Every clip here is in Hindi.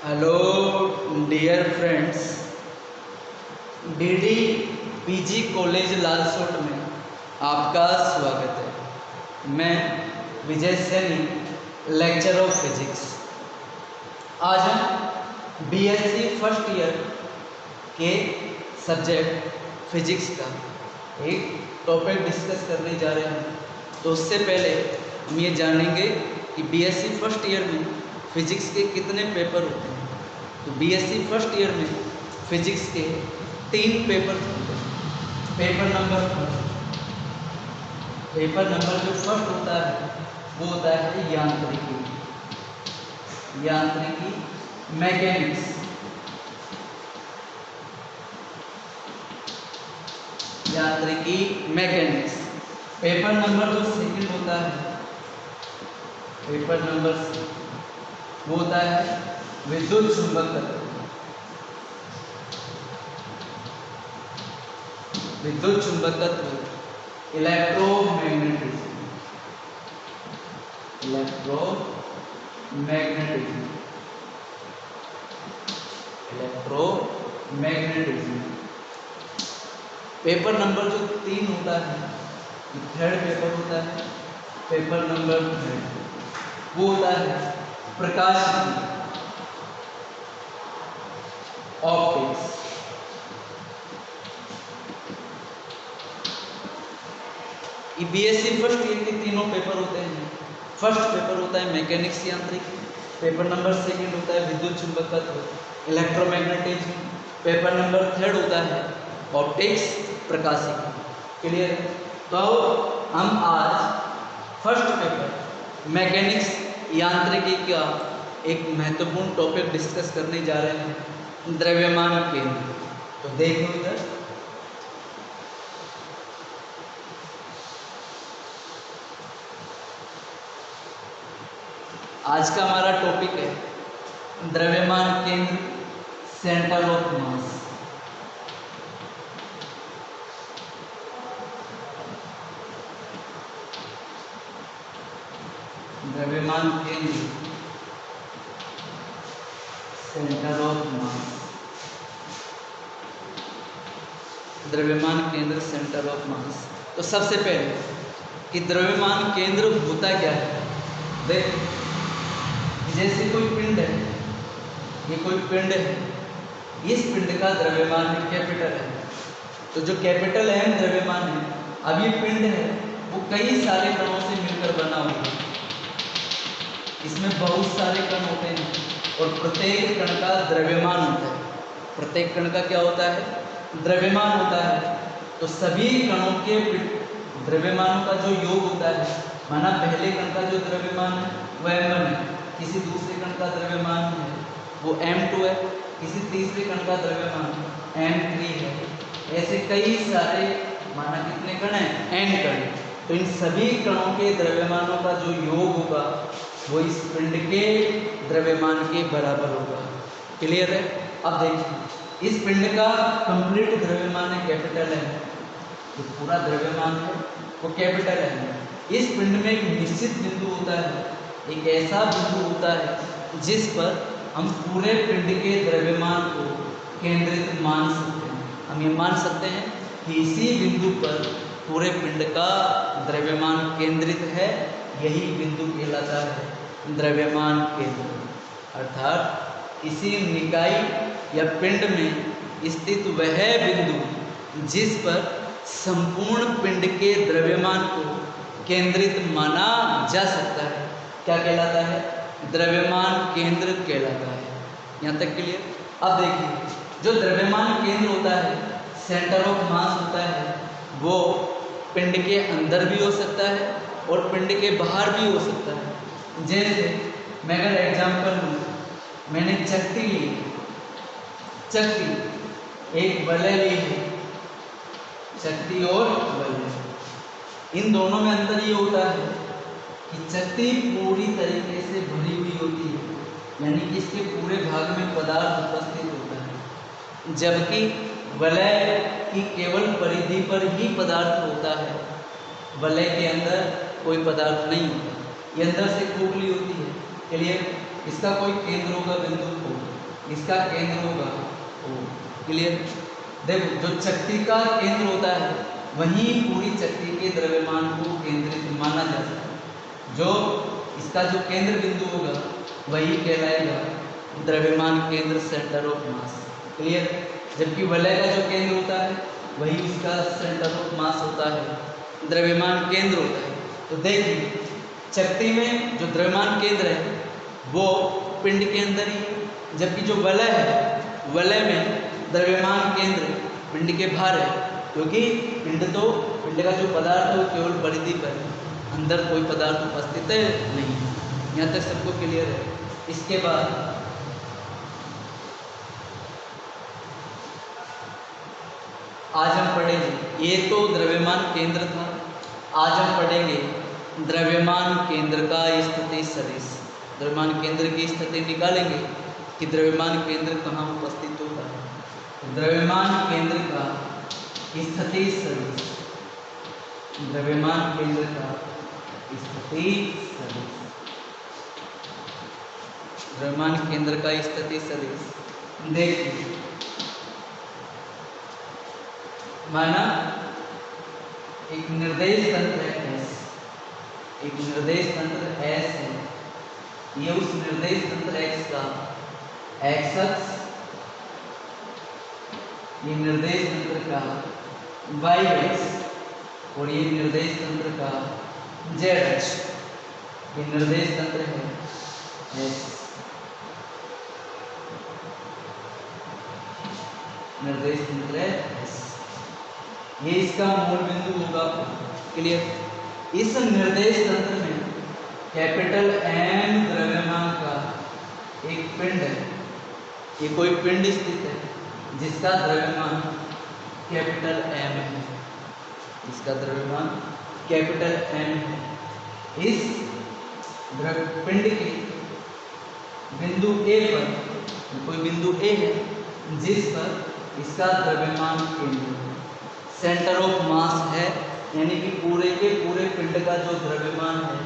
Hello dear friends, DD PG college Lalsot में आपका स्वागत है। मैं Vijay Saini, lecture of physics. आज हम बीएससी फर्स्ट ईयर के सब्जेक्ट फिजिक्स का एक टॉपिक डिस्कस करने जा रहे हैं। तो उससे पहले हम ये जानेंगे कि बीएससी फर्स्ट ईयर में फिजिक्स के कितने पेपर होते हैं। तो बीएससी फर्स्ट ईयर में फिजिक्स के 3 पेपर होते हैं। पेपर नंबर जो फर्स्ट होता है वो होता है यांत्रिकी मैकेनिक्स। पेपर नंबर जो सेकंड होता है, पेपर नंबर वो होता है विद्युत चुंबकत्व। इलेक्ट्रोमैग्नेटिज्म। पेपर नंबर जो 3 होता है, थर्ड पेपर होता है, पेपर नंबर 3 वो होता है प्रकाश, ऑप्टिक्स। ये बीएससी फर्स्ट ईयर के तीनों पेपर होते हैं। फर्स्ट पेपर होता है मैकेनिक्स यांत्रिकी, पेपर नंबर सेकंड होता है विद्युत चुंबकत्व इलेक्ट्रोमैग्नेटिज्म, पेपर नंबर थर्ड होता है ऑप्टिक्स प्रकाशिकी। क्लियर? तो हम आज फर्स्ट पेपर मैकेनिक्स यांत्रिकी का एक महत्वपूर्ण टॉपिक डिस्कस करने जा रहे हैं, द्रव्यमान केंद्र। तो देखो इधर, आज का हमारा टॉपिक है द्रव्यमान केंद्र, सेंटर ऑफ मास। द्रव्यमान केंद्र, सेंटर ऑफ मास। द्रव्यमान केंद्र, सेंटर ऑफ मास। तो सबसे पहले कि द्रव्यमान केंद्र होता क्या है। देख, जैसे कोई पिंड है, ये कोई पिंड है, इस पिंड का द्रव्यमान कैपिटल है। तो जो कैपिटल है द्रव्यमान है, अब ये पिंड है वो कई सारे कणों से मिलकर बना हुआ है। इसमें बहुत सारे कण होते हैं और प्रत्येक कण का द्रव्यमान होता है। प्रत्येक कण का क्या होता है? द्रव्यमान होता है। तो सभी कणों के द्रव्यमानों का जो योग होता है, माना पहले कण का जो द्रव्यमान है वो m1 है, किसी दूसरे कण का द्रव्यमान है वो m2 है, किसी तीसरे कण का द्रव्यमान m3 है। ऐसे कई सारे, माना कितने कण हैं? n कण। तो इन सभी कणों के द्रव्यमानों का जो योग होगा वो इस पिंड के द्रव्यमान के बराबर होगा। क्लियर है? अब देखिए, इस पिंड का कंप्लीट द्रव्यमान है कैपिटल है, जो पूरा द्रव्यमान है वो कैपिटल है। इस पिंड में एक निश्चित बिंदु होता है, एक ऐसा बिंदु होता है जिस पर हम पूरे पिंड के द्रव्यमान को केंद्रित मान सकते हैं। हम ये मान सकते हैं कि इसी बिंदु पर पूरे पिंड का द्रव्यमान केंद्रित है। यही बिंदु कहलाता है द्रव्यमान केंद्र। अर्थात किसी निकाय या पिंड में स्थित वह बिंदु जिस पर संपूर्ण पिंड के द्रव्यमान को केंद्रित माना जा सकता है, क्या कहलाता है? द्रव्यमान केंद्र कहलाता है। यहाँ तक क्लियर? अब देखिए, जो द्रव्यमान केंद्र होता है, सेंटर ऑफ मास होता है, वो पिंड के अंदर भी हो सकता है और पिंड के बाहर भी हो सकता है। जैसे मैं अगर एग्जाम्पल लूँ, मैंने चक्ति ली, चक्ति एक वलय ली है, चक्ति और वलय, इन दोनों में अंतर ये होता है कि चक्ति पूरी तरीके से भरी हुई होती है, यानी कि इसके पूरे भाग में पदार्थ उपस्थित होता है, जबकि वलय की केवल परिधि पर ही पदार्थ होता है। वलय के अंदर कोई पदार्थ नहीं होता, ये अंदर से खोखली होती है। चलिए, इसका कोई केंद्र होगा, बिंदु होगा। इसका केंद्र होगा O। क्लियर? देखो, जो चक्ति का केंद्र होता है वहीं पूरी चक्ति के द्रव्यमान को केंद्रित माना जाता है। जो इसका जो केंद्र बिंदु होगा वही कहलाएगा द्रव्यमान केंद्र, सेंटर ऑफ मास। क्लियर? जबकि वलय का जो केंद्र होता है वही उसका सेंटर ऑफ मास होता है, द्रव्यमान केंद्र होता है। तो देखिए, चक्ति में जो द्रव्यमान केंद्र है वो पिंड के अंदर ही है, जबकि जो वलय है वलय में द्रव्यमान केंद्र पिंड के बाहर है, क्योंकि पिंड का जो पदार्थ है वो केवल परिधि पर है, अंदर कोई पदार्थ उपस्थित नहीं है। यहाँ तक सबको क्लियर है? इसके बाद आज हम पढ़ेंगे, ये तो द्रव्यमान केंद्र था, आज हम पढ़ेंगे द्रव्यमान केंद्र का स्थिति सदिश। द्रव्यमान केंद्र की स्थिति निकालेंगे कि द्रव्यमान केंद्र कहाँ उपस्थित होता है। द्रव्यमान केंद्र का स्थिति सदिश, द्रव्यमान केंद्र का स्थिति सदिश, द्रव्यमान केंद्र का स्थिति सदिश। देखिए, माना एक निर्देश तंत्र है S, एक निर्देश तंत्र S है, ये उस निर्देश तंत्र X का X अक्ष, ये निर्देश तंत्र का Y अक्ष और ये निर्देश तंत्र का Z अक्ष। ये निर्देश तंत्र है S, निर्देश तंत्र है S। ये इसका मूल बिंदु होगा। क्लियर? इस निर्देश तंत्र में कैपिटल M द्रव्यमान का एक पिंड है, ये कोई पिंड स्थित है जिसका द्रव्यमान कैपिटल M है, जिसका द्रव्यमान कैपिटल M है। इस पिंड के बिंदु A पर, कोई बिंदु A है जिस पर इसका द्रव्यमान केंद्र सेंटर ऑफ मास है, यानी कि पूरे के पूरे पिंड का जो द्रव्यमान है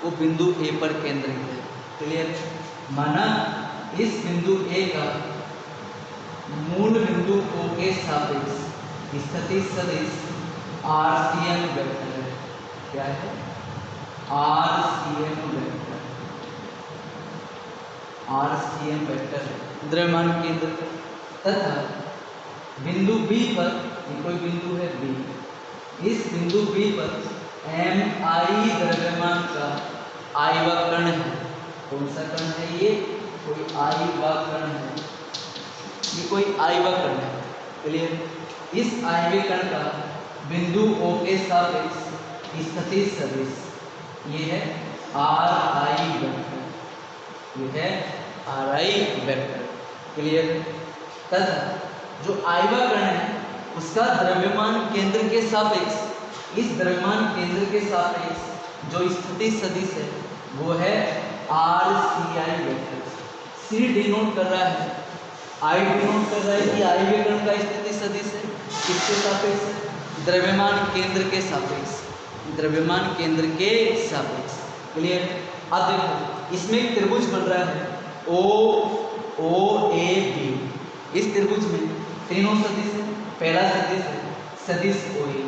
वो बिंदु A पर केंद्रित है। क्लियर? माना इस बिंदु A का मूल बिंदु O के सापेक्ष स्थिति सदिश RCM वेक्टर है। क्या है? RCM वेक्टर, RCM वेक्टर है द्रव्यमान केंद्र। तथा बिंदु B पर, ये कोई बिंदु है B, इस बिंदु B पर MI द्रव्यमान का आयवा कण है। कौन सा कण है ये? कोई आयवा कण है, ये कोई आयवा कण है। क्लियर? इस आयवे कण का बिंदु O के सापेक्ष स्थिति सदिश ये है RI वेक्टर, ये है RI वेक्टर। क्लियर? तथा जो आयवा कण है उसका द्रव्यमान केंद्र के सापेक्ष, इस द्रव्यमान केंद्र के सापेक्ष जो स्थिति सदिश है वो है RCI वेक्टर। C डिनोट कर रहा है, I डिनोट कर रहा है कि आयवे कण का स्थिति सदिश है, किसके सापेक्ष? द्रव्यमान केंद्र के सापेक्ष, द्रव्यमान केंद्र के सापेक्ष। क्लियर? अब देखो, इसमें एक त्रिभुज बन रहा है OAB। इस त्रिभुज में तीनों सदिश है। पहला सदिश है सदिश OA,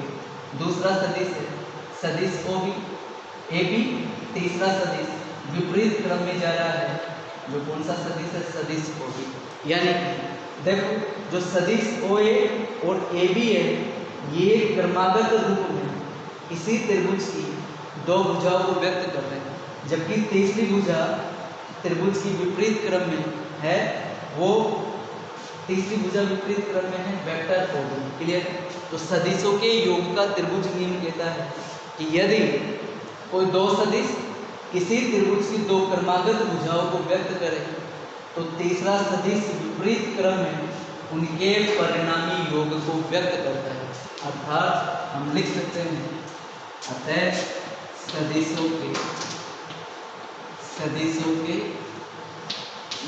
दूसरा सदिश है सदिश AB, तीसरा सदिश विपरीत क्रम में जा रहा है, जो कौन सा सदिश है? सदिश OB। यानी देखो, जो सदिश OA और AB है ये क्रमागत रूप में इसी त्रिभुज की दो भुजाओं को व्यक्त कर रहे हैं, जबकि तीसरी भुजा त्रिभुज की विपरीत क्रम में है, वो तीसरी भुजा विपरीत क्रम में है वेक्टर OB। क्लियर? तो सदिशों के योग का त्रिभुज नियम कहता है कि यदि कोई दो सदिश किसी त्रिभुज की दो क्रमागत भुजाओं को व्यक्त करे तो तीसरा सदिश विपरीत क्रम में उनके परिणामी योग को व्यक्त करता है। अर्थात हम लिख सकते हैं, अतः सदिशों के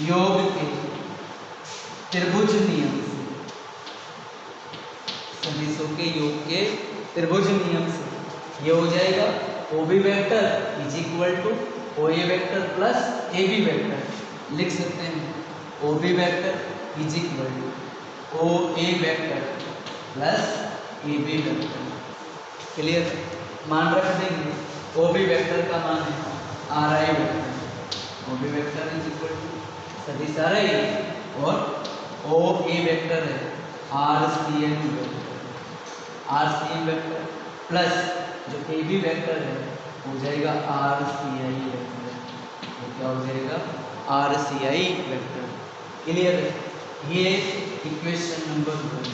योग के त्रिभुज नियम से, सदिशों के योग के त्रिभुज नियम से ये हो जाएगा OB vector is equal to OA vector plus AB vector. लिख सकते हैं O B vector is equal to O A vector plus A B vector. Clear? मान रख देंगे ओ बी वेक्टर का मान है R I vector, O B vector is equal to सदिश आर आई, और ओ ए वेक्टर है R C M vector, R C M vector plus जो ए बी वेक्टर है हो जाएगा आर सी आई वेक्टर, तो क्या हो जाएगा are C I vector. Clear है? ये इक्वेशन नंबर 1,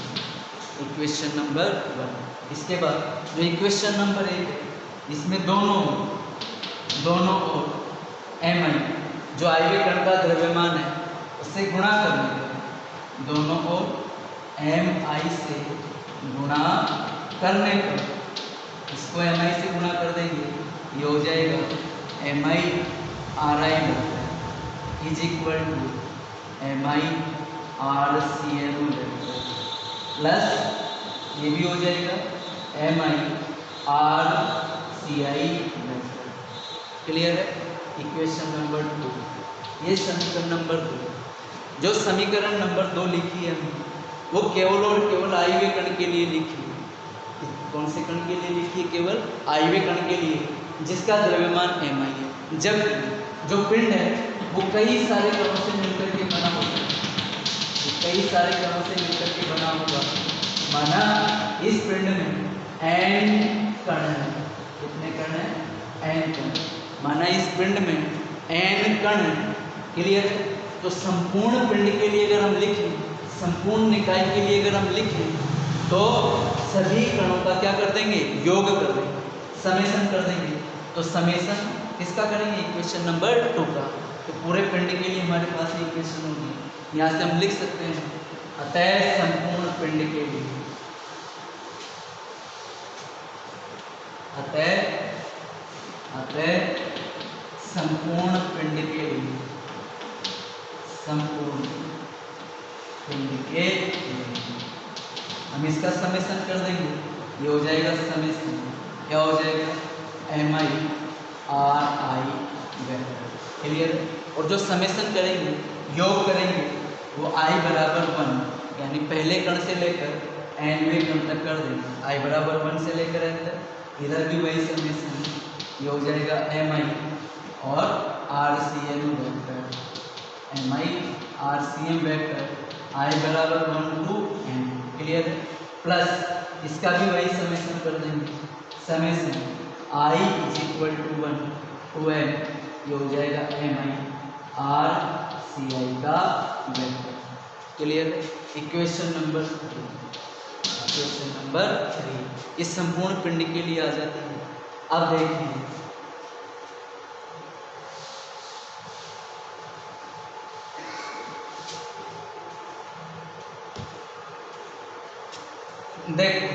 इक्वेशन नंबर 1। इसके बाद जो इक्वेशन नंबर 1 है इसमें दोनों ओर एम आई जो आयवीय कण का द्रव्यमान है उससे गुणा करने पर, दोनों ओर एम आई से गुणा करने पर, इसको एम आई से गुणा कर देंगे, ये हो जाएगा M I R I vector is equal to M I R C M vector plus ये भी हो जाएगा M I R C I vector. Clear है? इक्वेशन नंबर 2, ये समीकरण नंबर 2। जो समीकरण नंबर 2 लिखी है वो केवल और केवल आयवीय कण के लिए लिखी है। कौन से कण के लिए लिखी है? केवल आयवीय कण के लिए जिसका द्रव्यमान एम आई है। जब जो पिंड है वो कई सारे कणों से मिलकर के बना होगा, कई सारे कणों से मिलकर के बना होगा। माना इस पिंड में एन कण है, कितने कण है? एन कण। माना इस पिंड में एन कण है। क्लियर? तो संपूर्ण पिंड के लिए अगर हम लिखें, संपूर्ण निकाय के लिए अगर हम लिखें तो सभी कणों का क्या कर देंगे? योग कर देंगे, समेशन कर देंगे। तो समेशन किसका करेंगे? इक्वेशन नंबर 2 का। तो पूरे पिंड के लिए हमारे पास इक्वेशन होगी, यहाँ से हम लिख सकते हैं अतः संपूर्ण पिंड के लिए, अतः संपूर्ण पिंड के लिए, संपूर्ण पिंड के लिए हम इसका समेशन कर देंगे, ये हो जाएगा समेशन, क्या हो जाएगा? M I R I vector. Clear? और जो समेशन करेंगे, योग करेंगे, वो आई बराबर 1 यानी पहले कण से लेकर एनवें कण तक कर देंगे। आई बराबर 1 से लेकर एन तक, इधर भी वही समेशन, ये हो जाएगा एम आई और R C M vector, M I R C M vector I बराबर 1 to n। क्लियर? प्लस इसका भी वही समेशन कर देंगे, summation I is equal to 1 to n, ये हो जाएगा एम आई आर सी आई का vector. Clear? Equation number 3, equation number 3 इस संपूर्ण पिंड के लिए आ जाती है। अब देखिए देखो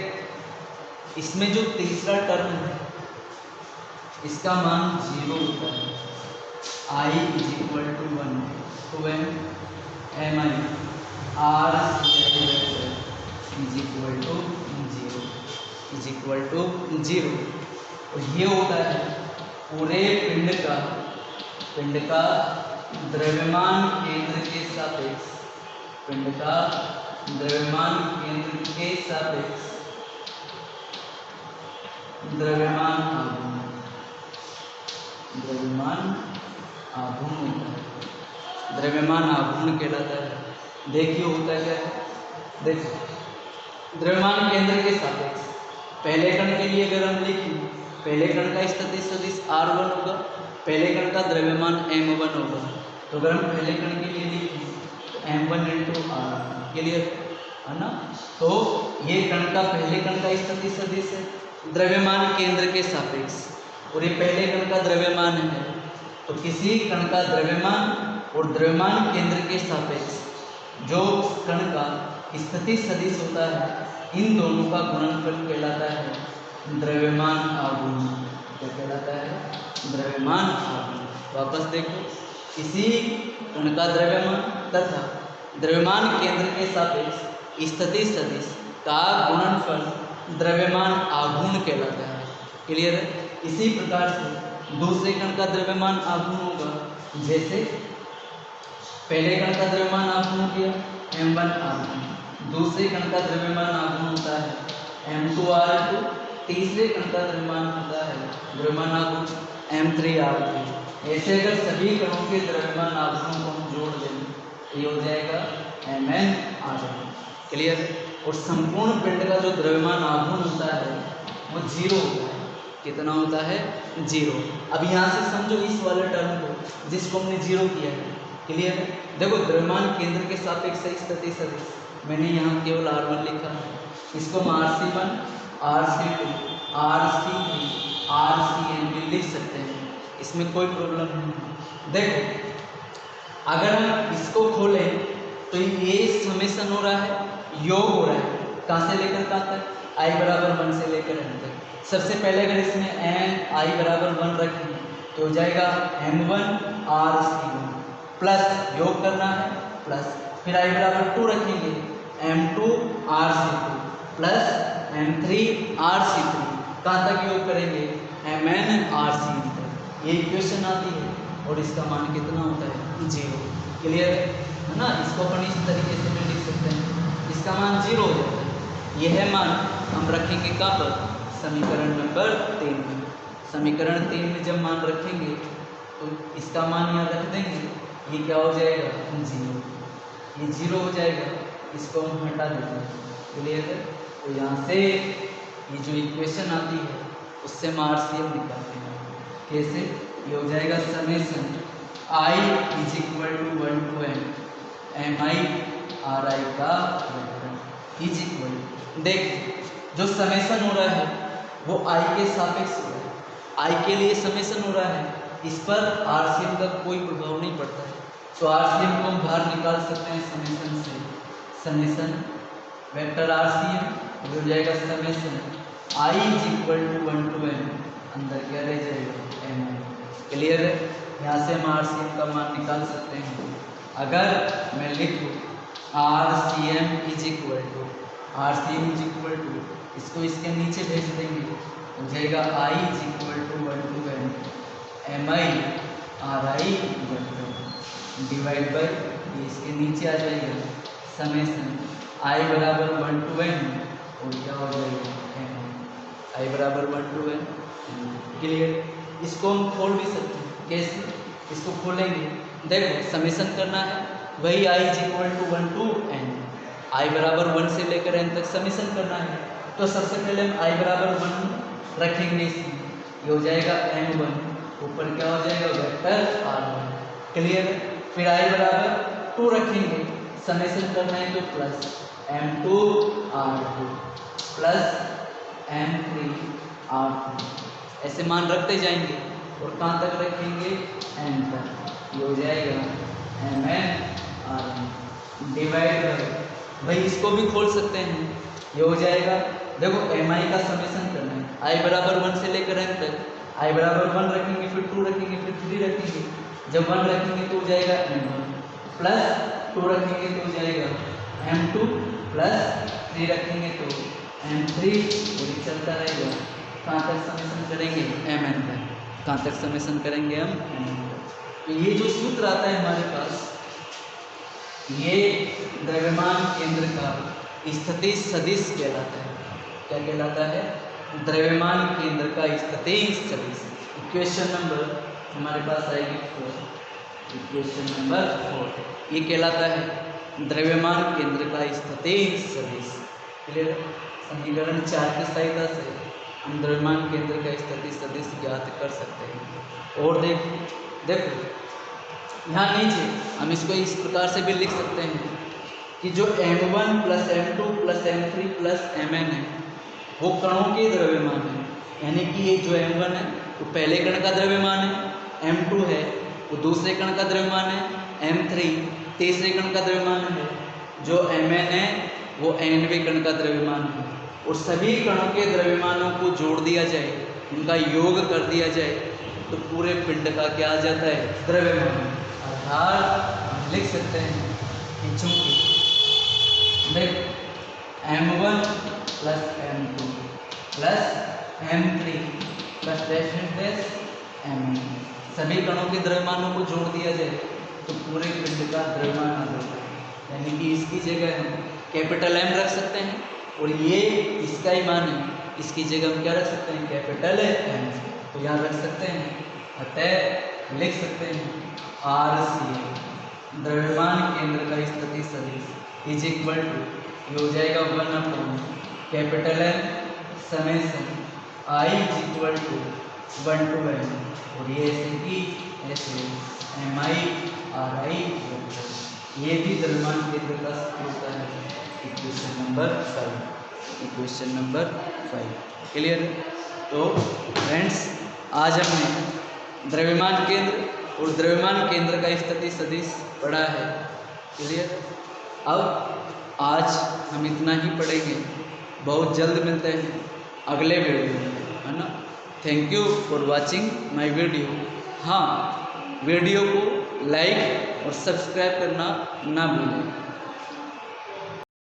इसमें जो तीसरा टर्म है इसका मान 0 होता है। I is equal to 1 to n M I R is equal to 0, is equal to 0। और ये होता है पूरे पिंड का द्रव्यमान केंद्र के सापेक्ष, पिंड का द्रव्यमान केंद्र के सापेक्ष द्रव्यमान आघूर्ण, द्रव्यमान आघूर्ण होता है, द्रव्यमान आघूर्ण कहलाता है। देखिए होता क्या है, देखो द्रव्यमान केंद्र के सापेक्ष पहले कण के लिए अगर हम लिखें, पहले कण का स्थितिज सदिश r1 होगा, पहले कण का द्रव्यमान m1 होगा। तो अगर हम पहले कण के लिए लिखें तो m1 × r1। क्लियर है ना? तो ये कण का पहले कण का स्थितिज सदिश है द्रव्यमान केंद्र के सापेक्ष, और ये पहले कण का द्रव्यमान है। तो किसी कण का द्रव्यमान और द्रव्यमान केंद्र के सापेक्ष जो कण का स्थितिज सदिश होता है, इन दोनों का गुणनफल कहलाता है द्रव्यमान आघूर्ण। क्या कहलाता है? द्रव्यमान आघूर्ण। वापस देखो, किसी कण का द्रव्यमान तथा द्रव्यमान केंद्र के सापेक्ष स्थितिज सदिश का गुणनफल द्रव्यमान आघूर्ण कहलाता है। क्लियर है? इसी प्रकार से दूसरे कण का द्रव्यमान आघूर्ण होगा, जैसे पहले कण का द्रव्यमान आघूर्ण हो गया m1 r1, दूसरे कण का द्रव्यमान आघूर्ण होता है m2 r2, तीसरे कण का द्रव्यमान होता है द्रव्यमान आघूर्ण m3 r3। ऐसे अगर सभी कणों के द्रव्यमान आघूर्ण को हम जोड़ दें तो ये हो जाएगा mn r1। क्लियर। और संपूर्ण पिंड का जो द्रव्यमान आघूर्ण होता है वो 0 होता है। कितना होता है? 0। अब यहाँ से समझो इस वाले टर्म को जिसको हमने 0 किया है। क्लियर है। देखो द्रव्यमान केंद्र के सापेक्ष स्थिति सदिश, मैंने यहाँ केवल r1 लिखा है, इसको हम rc1, rc2, rc3, rcn भी लिख सकते हैं, इसमें कोई प्रॉब्लम नहीं है। देखो अगर हम इसको खोलें तो ये समेसन हो रहा है, योग हो रहा है, कहाँ से लेकर कहाँ तक? i बराबर 1 से लेकर n तक। सबसे पहले अगर इसमें n i बराबर 1 रखें तो हो जाएगा m1 rc1 प्लस योग करना है प्लस, फिर i बराबर 2 रखेंगे m2 rc2 plus m3 rc3, कहाँ तक योग करेंगे? mn rcn तक। ये इक्वेशन आती है और इसका मान कितना होता है? 0। क्लियर है ना। इसको अपन इस तरीके से भी लिख सकते हैं, इसका मान 0 हो जाता है। यह मान हम रखेंगे कहाँ पर? समीकरण नंबर 3 में। समीकरण 3 में जब मान रखेंगे तो इसका मान यहाँ रख देंगे, ये क्या हो जाएगा? 0। ये 0 हो जाएगा, इसको हम हटा देते हैं। क्लियर है। तो यहाँ से ये जो इक्वेशन आती है उससे हम RCM निकालते हैं। कैसे? ये हो जाएगा summation i is equal to 1 to n mi ri का इज इक्वल, देख जो समेसन हो रहा है वो i के सापेक्ष हो रहा है, i के लिए समेसन हो रहा है, इस पर RCM का कोई प्रभाव नहीं पड़ता है। तो RCM को हम बाहर निकाल सकते हैं समेसन से। समेसन वेक्टर RCM हो जाएगा summation i is equal to 1 to n, अंदर क्या रह जाएगा? mi। क्लियर है। यहाँ से हम RCM का मान निकाल सकते हैं। अगर मैं लिखूँ RCM इज इक्वल टू इसको इसके नीचे भेज देंगे, हो जाएगा i is equal to 1 to n mi ri divide by, ये इसके नीचे आ जाएगा समेसन i बराबर 1 to n और क्या हो जाएगा? mi i बराबर 1 to n। क्लियर। इसको हम खोल भी सकते हैं। कैसे? इसको खोलेंगे, देखो समेसन करना है, वही i is equal to 1 to n, i बराबर 1 से लेकर n तक समेसन करना है। तो सबसे पहले हम i बराबर 1 रखेंगे इसमें, ये हो जाएगा m1, ऊपर क्या हो जाएगा? Vector r1। क्लियर है। फिर i बराबर 2 रखेंगे, समेसन करना है तो plus m2 r2 plus m3 r3, ऐसे मान रखते जाएंगे और कहाँ तक रखेंगे? n तक। ये हो जाएगा mn rn डिवाइड बाई, भाई इसको भी खोल सकते हैं, ये हो जाएगा, देखो mi का समेसन करना है, i बराबर 1 से लेकर n तक, i बराबर 1 रखेंगे, फिर 2 रखेंगे, फिर 3 रखेंगे, जब 1 रखेंगे तो हो जाएगा m1 प्लस 2 रखेंगे तो हो जाएगा m2 प्लस 3 रखेंगे तो m3 और ये चलता रहेगा। कहाँ तक समेसन करेंगे? mn तक। कहाँ तक समेसन करेंगे हम? mn तक। तो ये जो सूत्र आता है हमारे पास, ये द्रव्यमान केंद्र का स्थिति सदिश कहलाता है। क्या कहलाता है? द्रव्यमान केंद्र का स्थिति सदिश। इक्वेशन नंबर हमारे पास आएगी 4। इक्वेशन नंबर 4 ये कहलाता है द्रव्यमान केंद्र का स्थिति सदिश। क्लियर। समीकरण 4 की सहायता से हम द्रव्यमान केंद्र का स्थिति सदिश ज्ञात कर सकते हैं। और देखो यहाँ नीचे हम इसको इस प्रकार से भी लिख सकते हैं कि जो m1 plus m2 plus m3 plus mn है वो कणों के द्रव्यमान है, यानी कि ये जो m1 है वो पहले कण का द्रव्यमान है, m2 है वो दूसरे कण का द्रव्यमान है, m3 तीसरे कण का द्रव्यमान है, जो mn है वो nवें कण का द्रव्यमान है। और सभी कणों के द्रव्यमानों को जोड़ दिया जाए, उनका योग कर दिया जाए तो पूरे पिंड का क्या आ जाता है? द्रव्यमान। अर्थात हम लिख सकते हैं कि चूंकि देख m1 plus m2 plus m3 plus dash mn, सभी कणों के द्रव्यमानों को जोड़ दिया जाए तो पूरे पिंड का द्रव्यमान आ जाता है। यानी कि इसकी जगह हम कैपिटल M रख सकते हैं और ये इसका ही मान है, इसकी जगह हम क्या रख सकते हैं, कैपिटल M। तो यहाँ रख सकते हैं, अतः लिख सकते हैं RC द्रव्यमान केंद्र का स्थिति सदिश इज इक्वल टू, ये हो जाएगा 1 capital M summation I is equal to 1 to M, और ये ऐसे की ऐसे MI RI, ये भी द्रव्यमान केंद्र का होता है। Equation number 5 clear. तो फ्रेंड्स आज हमने द्रव्यमान केंद्र और द्रव्यमान केंद्र का स्थिति सदिश पढ़ा है, क्लियर। अब आज हम इतना ही पढ़ेंगे, बहुत जल्द मिलते हैं अगले वीडियो में, है ना। Thank you for watching my video. हाँ, वीडियो को लाइक और सब्सक्राइब करना ना भूलें।